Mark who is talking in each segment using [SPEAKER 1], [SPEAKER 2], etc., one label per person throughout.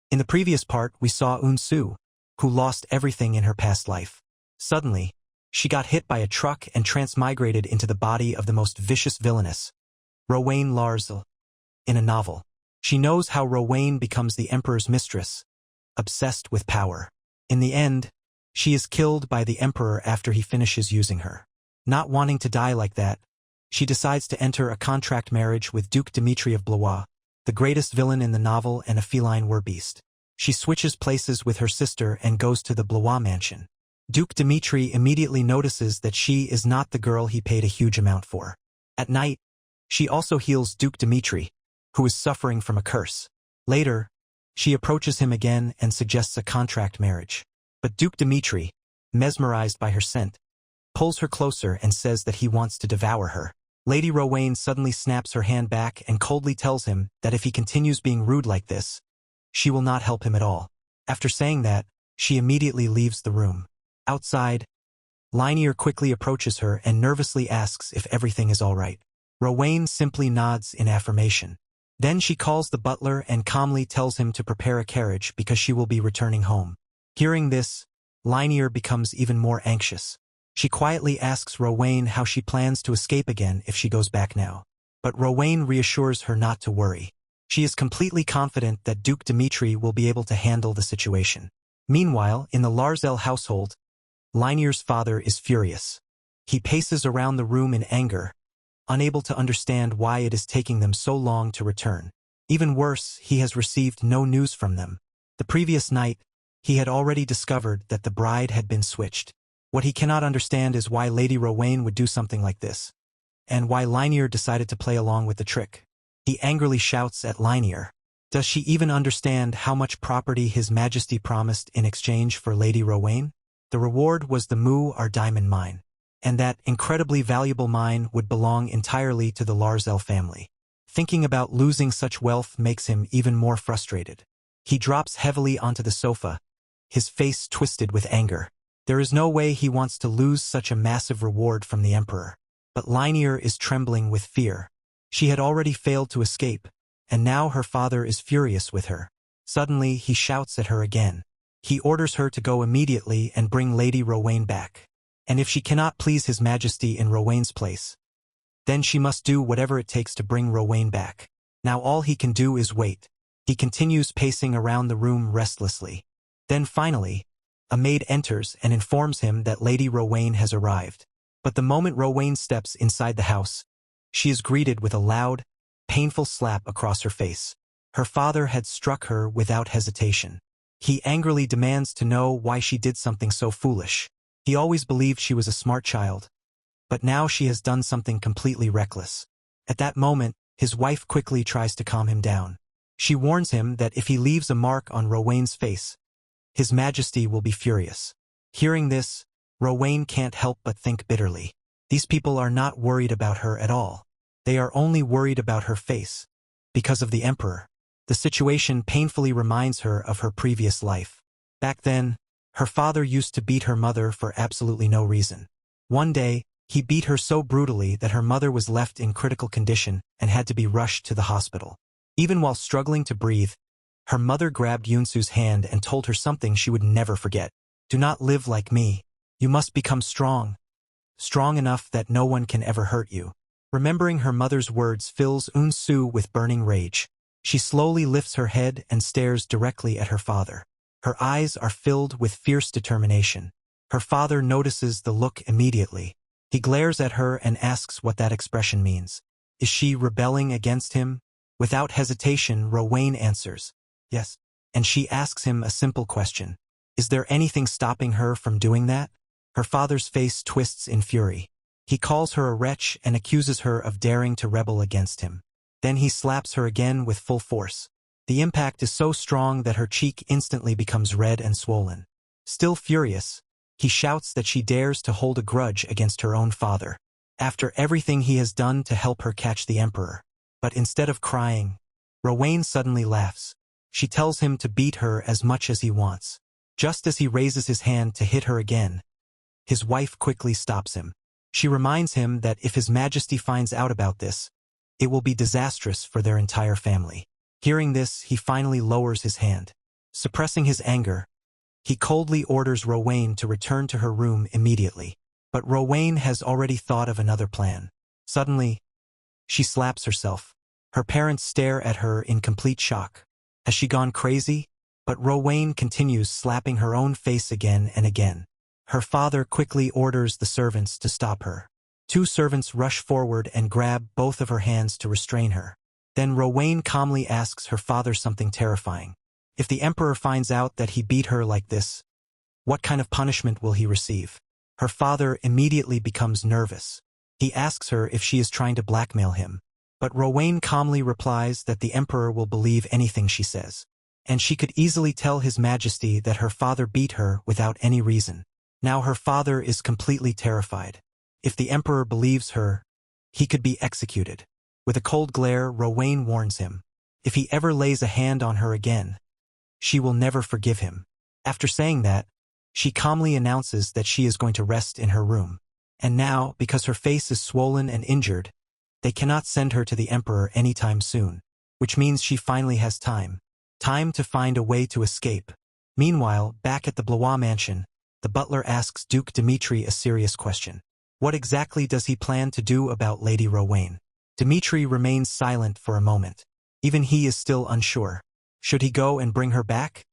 [SPEAKER 1] In the previous part, we saw Eun-soo, who lost everything in her past life. Suddenly, she got hit by a truck and transmigrated into the body of the most vicious villainess, Rowain Larsel, in a novel. She knows how Rowain becomes the Emperor's mistress, obsessed with power. In the end, she is killed by the Emperor after he finishes using her. Not wanting to die like that, she decides to enter a contract marriage with Duke Dimitri of Blois, the greatest villain in the novel and a feline werbeast. She switches places with her sister and goes to the Blois mansion. Duke Dimitri immediately notices that she is not the girl he paid a huge amount for. At night, she also heals Duke Dimitri, who is suffering from a curse. Later, she approaches him again and suggests a contract marriage. But Duke Dimitri, mesmerized by her scent, pulls her closer and says that he wants to devour her. Lady Rowain suddenly snaps her hand back and coldly tells him that if he continues being rude like this, she will not help him at all. After saying that, she immediately leaves the room. Outside, Linear quickly approaches her and nervously asks if everything is all right. Rowain simply nods in affirmation. Then she calls the butler and calmly tells him to prepare a carriage because she will be returning home. Hearing this, Linear becomes even more anxious. She quietly asks Rowain how she plans to escape again if she goes back now. But Rowain reassures her not to worry. She is completely confident that Duke Dimitri will be able to handle the situation. Meanwhile, in the Larsel household, Linear's father is furious. He paces around the room in anger, unable to understand why it is taking them so long to return. Even worse, he has received no news from them. The previous night, he had already discovered that the bride had been switched. What he cannot understand is why Lady Rowain would do something like this, and why Linear decided to play along with the trick. He angrily shouts at Linear. Does she even understand how much property His Majesty promised in exchange for Lady Rowain? The reward was the Muar diamond mine, and that incredibly valuable mine would belong entirely to the Larsel family. Thinking about losing such wealth makes him even more frustrated. He drops heavily onto the sofa, his face twisted with anger. There is no way he wants to lose such a massive reward from the Emperor. But Linear is trembling with fear. She had already failed to escape, and now her father is furious with her. Suddenly, he shouts at her again. He orders her to go immediately and bring Lady Rowain back. And if she cannot please His Majesty in Rowain's place, then she must do whatever it takes to bring Rowain back. Now all he can do is wait. He continues pacing around the room restlessly. Then finally, a maid enters and informs him that Lady Rowain has arrived. But the moment Rowain steps inside the house, she is greeted with a loud, painful slap across her face. Her father had struck her without hesitation. He angrily demands to know why she did something so foolish. He always believed she was a smart child, but now she has done something completely reckless. At that moment, his wife quickly tries to calm him down. She warns him that if he leaves a mark on Rowain's face, His Majesty will be furious. Hearing this, Rowain can't help but think bitterly. These people are not worried about her at all. They are only worried about her face, because of the Emperor. The situation painfully reminds her of her previous life. Back then, her father used to beat her mother for absolutely no reason. One day, he beat her so brutally that her mother was left in critical condition and had to be rushed to the hospital. Even while struggling to breathe, her mother grabbed Yoonsu's hand and told her something she would never forget. Do not live like me. You must become strong. Strong enough that no one can ever hurt you. Remembering her mother's words fills Eun-soo with burning rage. She slowly lifts her head and stares directly at her father. Her eyes are filled with fierce determination. Her father notices the look immediately. He glares at her and asks what that expression means. Is she rebelling against him? Without hesitation, Rowain answers, yes. And she asks him a simple question. Is there anything stopping her from doing that? Her father's face twists in fury. He calls her a wretch and accuses her of daring to rebel against him. Then he slaps her again with full force. The impact is so strong that her cheek instantly becomes red and swollen. Still furious, he shouts that she dares to hold a grudge against her own father, after everything he has done to help her catch the Emperor. But instead of crying, Rowain suddenly laughs. She tells him to beat her as much as he wants. Just as he raises his hand to hit her again, his wife quickly stops him. She reminds him that if His Majesty finds out about this, it will be disastrous for their entire family. Hearing this, he finally lowers his hand. Suppressing his anger, he coldly orders Rowain to return to her room immediately. But Rowain has already thought of another plan. Suddenly, she slaps herself. Her parents stare at her in complete shock. Has she gone crazy? But Rowain continues slapping her own face again and again. Her father quickly orders the servants to stop her. 2 servants rush forward and grab both of her hands to restrain her. Then Rowain calmly asks her father something terrifying. If the emperor finds out that he beat her like this, what kind of punishment will he receive? Her father immediately becomes nervous. He asks her if she is trying to blackmail him. But Rowain calmly replies that the emperor will believe anything she says. And she could easily tell His Majesty that her father beat her without any reason. Now her father is completely terrified. If the emperor believes her, he could be executed. With a cold glare, Rowain warns him. If he ever lays a hand on her again, she will never forgive him. After saying that, she calmly announces that she is going to rest in her room. And now, because her face is swollen and injured, they cannot send her to the emperor anytime soon, which means she finally has time. Time to find a way to escape. Meanwhile, back at the Blois mansion, the butler asks Duke Dimitri a serious question. What exactly does he plan to do about Lady Rowain? Dimitri remains silent for a moment. Even he is still unsure. Should he go and bring her back?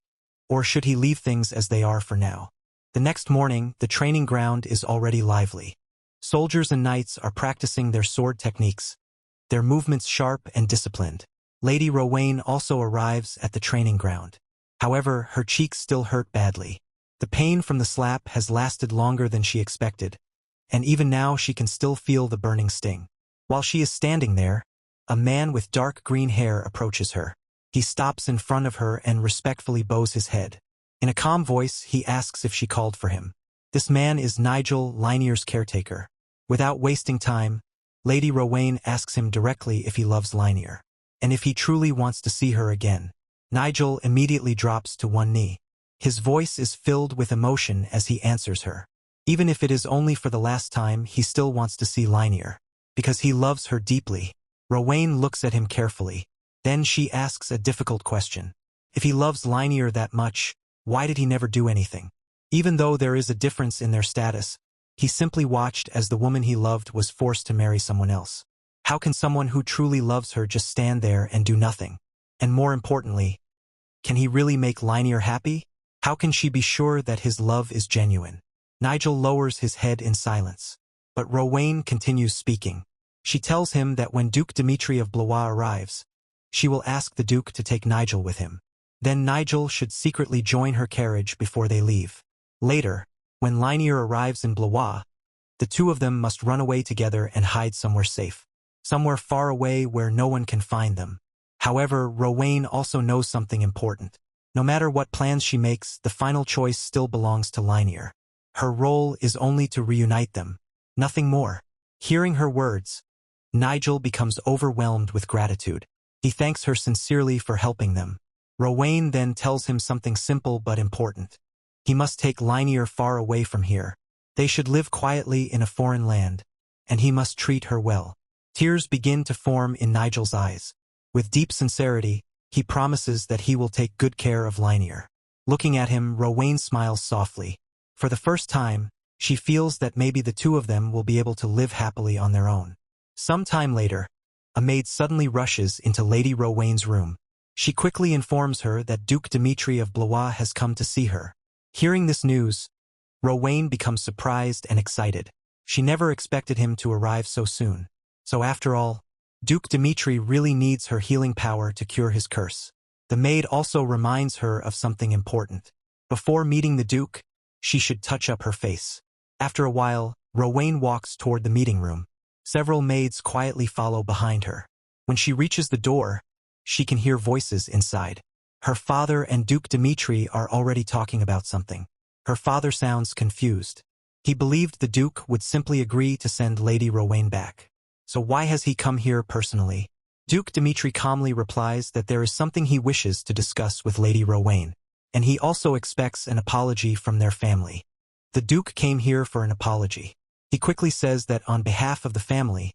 [SPEAKER 1] Or should he leave things as they are for now? The next morning, the training ground is already lively. Soldiers and knights are practicing their sword techniques, their movements sharp and disciplined. Lady Rowain also arrives at the training ground. However, her cheeks still hurt badly. The pain from the slap has lasted longer than she expected, and even now she can still feel the burning sting. While she is standing there, a man with dark green hair approaches her. He stops in front of her and respectfully bows his head. In a calm voice, he asks if she called for him. This man is Nigel, Linier's caretaker. Without wasting time, Lady Rowain asks him directly if he loves Linier, and if he truly wants to see her again. Nigel immediately drops to one knee. His voice is filled with emotion as he answers her. Even if it is only for the last time, he still wants to see Linier, because he loves her deeply. Rowain looks at him carefully. Then she asks a difficult question. If he loves Linier that much, why did he never do anything? Even though there is a difference in their status, he simply watched as the woman he loved was forced to marry someone else. How can someone who truly loves her just stand there and do nothing? And more importantly, can he really make Linier happy? How can she be sure that his love is genuine? Nigel lowers his head in silence. But Rowain continues speaking. She tells him that when Duke Dimitri of Blois arrives, she will ask the Duke to take Nigel with him. Then Nigel should secretly join her carriage before they leave. Later, when Linier arrives in Blois, the two of them must run away together and hide somewhere safe. Somewhere far away where no one can find them. However, Rowain also knows something important. No matter what plans she makes, the final choice still belongs to Linier. Her role is only to reunite them, nothing more. Hearing her words, Nigel becomes overwhelmed with gratitude. He thanks her sincerely for helping them. Rowain then tells him something simple but important. He must take Linier far away from here. They should live quietly in a foreign land, and he must treat her well. Tears begin to form in Nigel's eyes. With deep sincerity, he promises that he will take good care of Linier. Looking at him, Rowain smiles softly. For the first time, she feels that maybe the two of them will be able to live happily on their own. Some time later, a maid suddenly rushes into Lady Rowain's room. She quickly informs her that Duke Dimitri of Blois has come to see her. Hearing this news, Rowain becomes surprised and excited. She never expected him to arrive so soon. So after all, Duke Dimitri really needs her healing power to cure his curse. The maid also reminds her of something important. Before meeting the Duke, she should touch up her face. After a while, Rowain walks toward the meeting room. Several maids quietly follow behind her. When she reaches the door, she can hear voices inside. Her father and Duke Dimitri are already talking about something. Her father sounds confused. He believed the Duke would simply agree to send Lady Rowain back. So why has he come here personally? Duke Dimitri calmly replies that there is something he wishes to discuss with Lady Rowain, and he also expects an apology from their family. The Duke came here for an apology. He quickly says that on behalf of the family,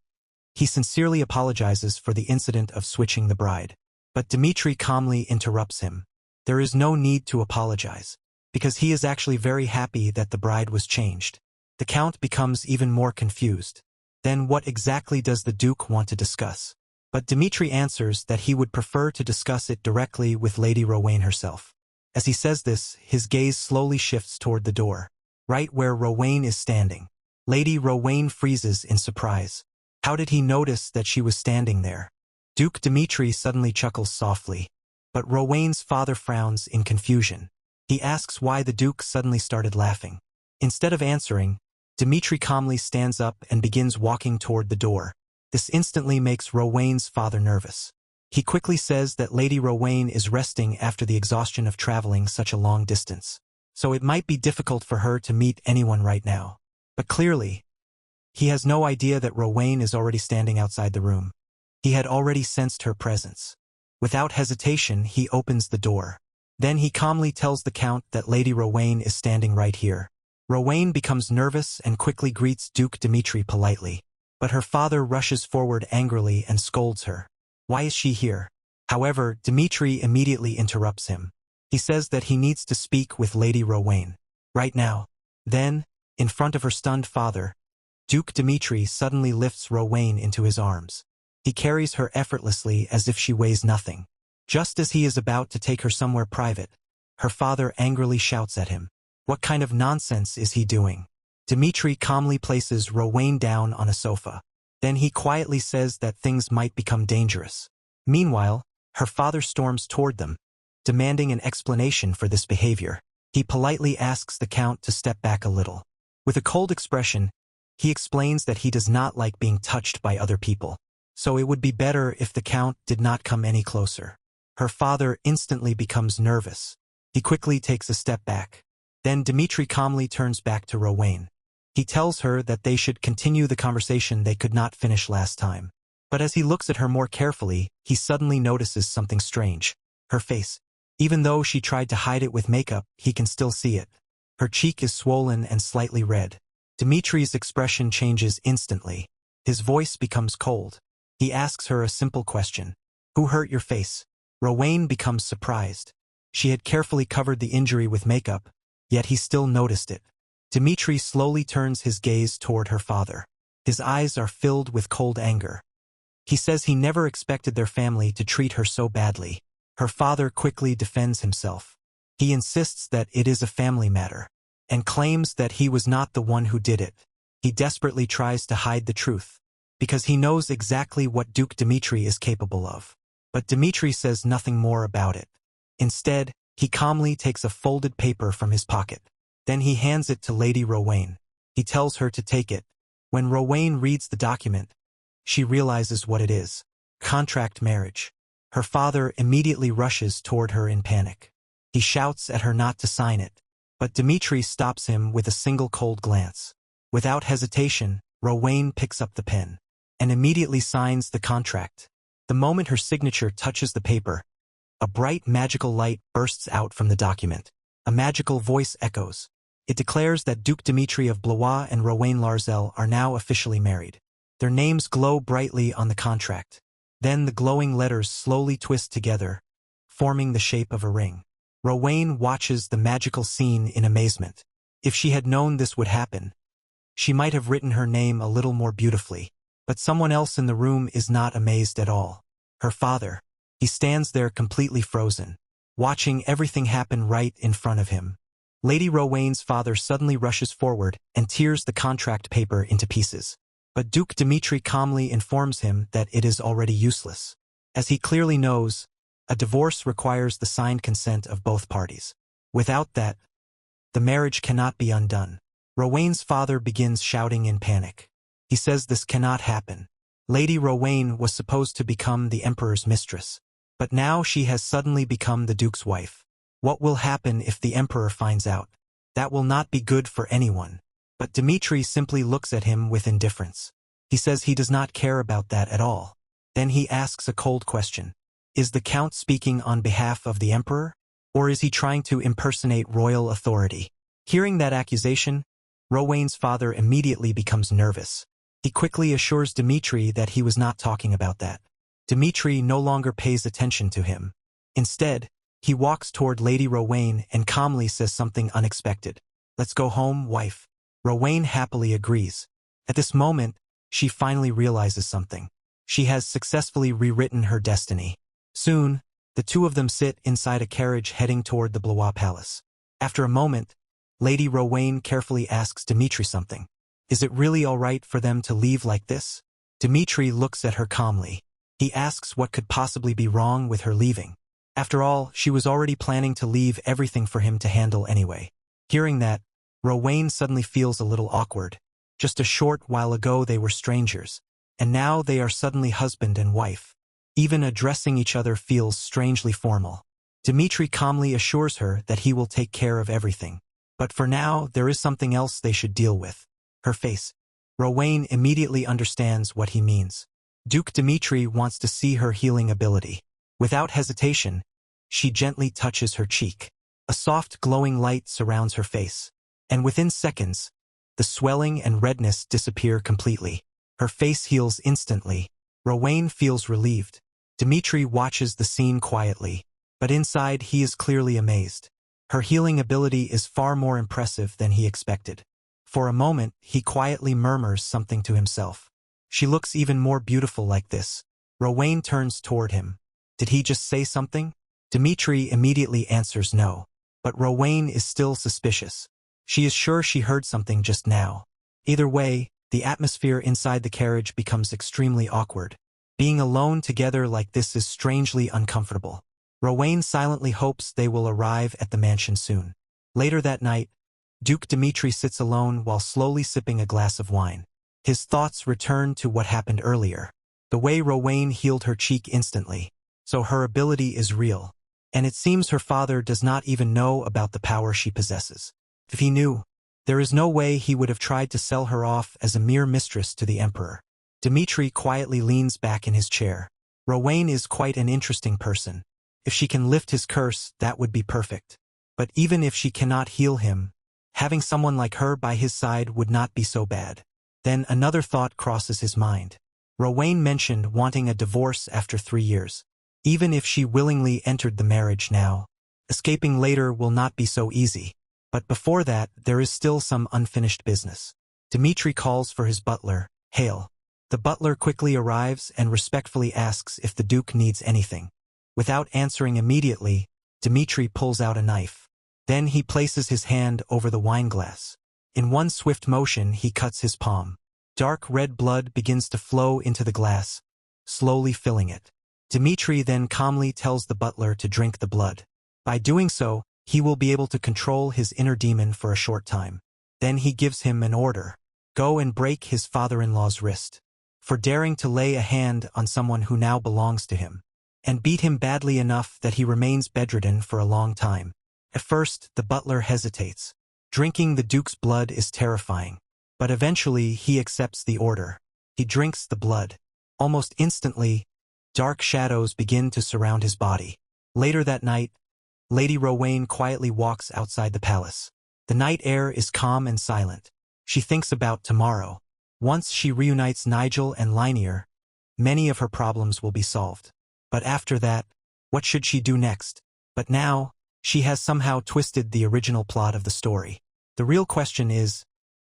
[SPEAKER 1] he sincerely apologizes for the incident of switching the bride. But Dimitri calmly interrupts him. There is no need to apologize, because he is actually very happy that the bride was changed. The Count becomes even more confused. Then what exactly does the Duke want to discuss? But Dmitri answers that he would prefer to discuss it directly with Lady Rowain herself. As he says this, his gaze slowly shifts toward the door, right where Rowain is standing. Lady Rowain freezes in surprise. How did he notice that she was standing there? Duke Dmitri suddenly chuckles softly, but Rowain's father frowns in confusion. He asks why the Duke suddenly started laughing. Instead of answering, Dmitri calmly stands up and begins walking toward the door. This instantly makes Rowain's father nervous. He quickly says that Lady Rowain is resting after the exhaustion of traveling such a long distance, so it might be difficult for her to meet anyone right now. But clearly, he has no idea that Rowain is already standing outside the room. He had already sensed her presence. Without hesitation, he opens the door. Then he calmly tells the Count that Lady Rowain is standing right here. Rowain becomes nervous and quickly greets Duke Dmitri politely, but her father rushes forward angrily and scolds her. Why is she here? However, Dmitri immediately interrupts him. He says that he needs to speak with Lady Rowain right now. Then, in front of her stunned father, Duke Dmitri suddenly lifts Rowain into his arms. He carries her effortlessly as if she weighs nothing. Just as he is about to take her somewhere private, her father angrily shouts at him. What kind of nonsense is he doing? Dmitri calmly places Rowain down on a sofa. Then he quietly says that things might become dangerous. Meanwhile, her father storms toward them, demanding an explanation for this behavior. He politely asks the Count to step back a little. With a cold expression, he explains that he does not like being touched by other people, so it would be better if the Count did not come any closer. Her father instantly becomes nervous. He quickly takes a step back. Then Dmitri calmly turns back to Rowain. He tells her that they should continue the conversation they could not finish last time. But as he looks at her more carefully, he suddenly notices something strange. Her face. Even though she tried to hide it with makeup, he can still see it. Her cheek is swollen and slightly red. Dmitri's expression changes instantly. His voice becomes cold. He asks her a simple question. Who hurt your face? Rowain becomes surprised. She had carefully covered the injury with makeup, yet he still noticed it. Dmitri slowly turns his gaze toward her father. His eyes are filled with cold anger. He says he never expected their family to treat her so badly. Her father quickly defends himself. He insists that it is a family matter, and claims that he was not the one who did it. He desperately tries to hide the truth, because he knows exactly what Duke Dmitri is capable of. But Dmitri says nothing more about it. Instead, he calmly takes a folded paper from his pocket. Then he hands it to Lady Rowain. He tells her to take it. When Rowain reads the document, she realizes what it is. Contract marriage. Her father immediately rushes toward her in panic. He shouts at her not to sign it, but Dmitri stops him with a single cold glance. Without hesitation, Rowain picks up the pen and immediately signs the contract. The moment her signature touches the paper, a bright magical light bursts out from the document. A magical voice echoes. It declares that Duke Dmitri of Blois and Rowain Larzel are now officially married. Their names glow brightly on the contract. Then the glowing letters slowly twist together, forming the shape of a ring. Rowain watches the magical scene in amazement. If she had known this would happen, she might have written her name a little more beautifully. But someone else in the room is not amazed at all. Her father. He stands there completely frozen, watching everything happen right in front of him. Lady Rowain's father suddenly rushes forward and tears the contract paper into pieces. But Duke Dmitri calmly informs him that it is already useless. As he clearly knows, a divorce requires the signed consent of both parties. Without that, the marriage cannot be undone. Rowain's father begins shouting in panic. He says this cannot happen. Lady Rowain was supposed to become the emperor's mistress, but now she has suddenly become the duke's wife. What will happen if the emperor finds out? That will not be good for anyone. But Dmitri simply looks at him with indifference. He says he does not care about that at all. Then he asks a cold question. Is the Count speaking on behalf of the emperor? Or is he trying to impersonate royal authority? Hearing that accusation, Rowain's father immediately becomes nervous. He quickly assures Dmitri that he was not talking about that. Dmitri no longer pays attention to him. Instead, He walks toward Lady Rowain and calmly says something unexpected. "Let's go home, wife." Rowain happily agrees. At this moment, she finally realizes something. She has successfully rewritten her destiny. Soon, the two of them sit inside a carriage heading toward the Blois Palace. After a moment, Lady Rowain carefully asks Dimitri something. Is it really all right for them to leave like this? Dimitri looks at her calmly. He asks what could possibly be wrong with her leaving. After all, she was already planning to leave everything for him to handle anyway. Hearing that, Rowain suddenly feels a little awkward. Just a short while ago they were strangers, and now they are suddenly husband and wife. Even addressing each other feels strangely formal. Dimitri calmly assures her that he will take care of everything. But for now, there is something else they should deal with. Her face. Rowain immediately understands what he means. Duke Dimitri wants to see her healing ability. Without hesitation, she gently touches her cheek. A soft glowing light surrounds her face. And within seconds, the swelling and redness disappear completely. Her face heals instantly. Rowain feels relieved. Dimitri watches the scene quietly, but inside he is clearly amazed. Her healing ability is far more impressive than he expected. For a moment, he quietly murmurs something to himself. She looks even more beautiful like this. Rowain turns toward him. Did he just say something? Dimitri immediately answers no. But Rowain is still suspicious. She is sure she heard something just now. Either way, the atmosphere inside the carriage becomes extremely awkward. Being alone together like this is strangely uncomfortable. Rowain silently hopes they will arrive at the mansion soon. Later that night, Duke Dimitri sits alone while slowly sipping a glass of wine. His thoughts return to what happened earlier. The way Rowain healed her cheek instantly. So her ability is real. And it seems her father does not even know about the power she possesses. If he knew, there is no way he would have tried to sell her off as a mere mistress to the emperor. Dimitri quietly leans back in his chair. Rowain is quite an interesting person. If she can lift his curse, that would be perfect. But even if she cannot heal him, having someone like her by his side would not be so bad. Then another thought crosses his mind. Rowain mentioned wanting a divorce after 3 years. Even if she willingly entered the marriage now, escaping later will not be so easy. But before that, there is still some unfinished business. Dimitri calls for his butler, Hale. The butler quickly arrives and respectfully asks if the Duke needs anything. Without answering immediately, Dimitri pulls out a knife. Then he places his hand over the wineglass. In one swift motion, he cuts his palm. Dark red blood begins to flow into the glass, slowly filling it. Dimitri then calmly tells the butler to drink the blood. By doing so, he will be able to control his inner demon for a short time. Then he gives him an order. Go and break his father-in-law's wrist for daring to lay a hand on someone who now belongs to him, and beat him badly enough that he remains bedridden for a long time. At first, the butler hesitates. Drinking the Duke's blood is terrifying, but eventually he accepts the order. He drinks the blood. Almost instantly, dark shadows begin to surround his body. Later that night, Lady Rowain quietly walks outside the palace. The night air is calm and silent. She thinks about tomorrow. Once she reunites Nigel and Linear, many of her problems will be solved. But after that, what should she do next? But now, she has somehow twisted the original plot of the story. The real question is,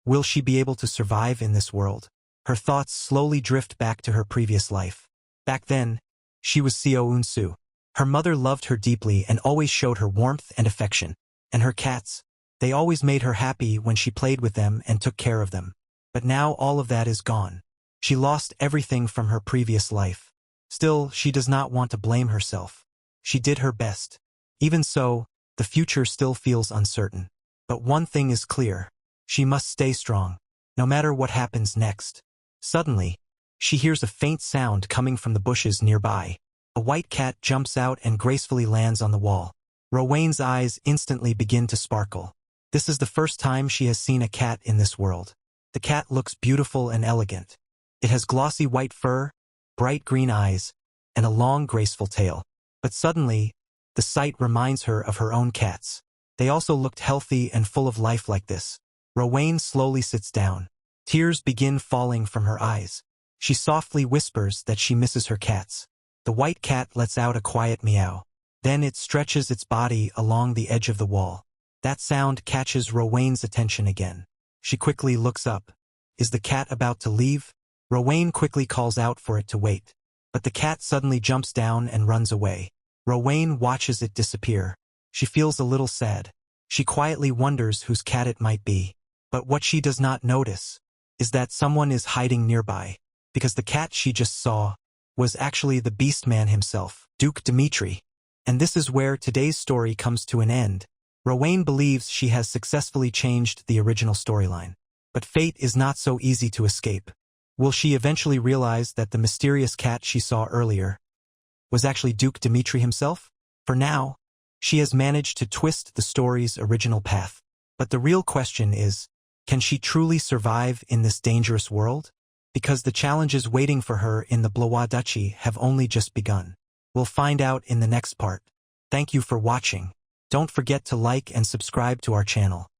[SPEAKER 1] will she be able to survive in this world? Her thoughts slowly drift back to her previous life. Back then, she was Seo Eun-soo. Her mother loved her deeply and always showed her warmth and affection. And her cats, they always made her happy when she played with them and took care of them. But now all of that is gone. She lost everything from her previous life. Still, she does not want to blame herself. She did her best. Even so, the future still feels uncertain. But one thing is clear. She must stay strong, no matter what happens next. Suddenly, she hears a faint sound coming from the bushes nearby. A white cat jumps out and gracefully lands on the wall. Rowain's eyes instantly begin to sparkle. This is the first time she has seen a cat in this world. The cat looks beautiful and elegant. It has glossy white fur, bright green eyes, and a long graceful tail. But suddenly, the sight reminds her of her own cats. They also looked healthy and full of life like this. Rowain slowly sits down. Tears begin falling from her eyes. She softly whispers that she misses her cats. The white cat lets out a quiet meow. Then it stretches its body along the edge of the wall. That sound catches Rowane's attention again. She quickly looks up. Is the cat about to leave? Rowane quickly calls out for it to wait. But the cat suddenly jumps down and runs away. Rowane watches it disappear. She feels a little sad. She quietly wonders whose cat it might be. But what she does not notice is that someone is hiding nearby, because the cat she just saw was actually the Beastman himself, Duke Dimitri. And this is where today's story comes to an end. Rowane believes she has successfully changed the original storyline. But fate is not so easy to escape. Will she eventually realize that the mysterious cat she saw earlier was actually Duke Dimitri himself? For now, she has managed to twist the story's original path. But the real question is, can she truly survive in this dangerous world? Because the challenges waiting for her in the Blois Duchy have only just begun. We'll find out in the next part. Thank you for watching. Don't forget to like and subscribe to our channel.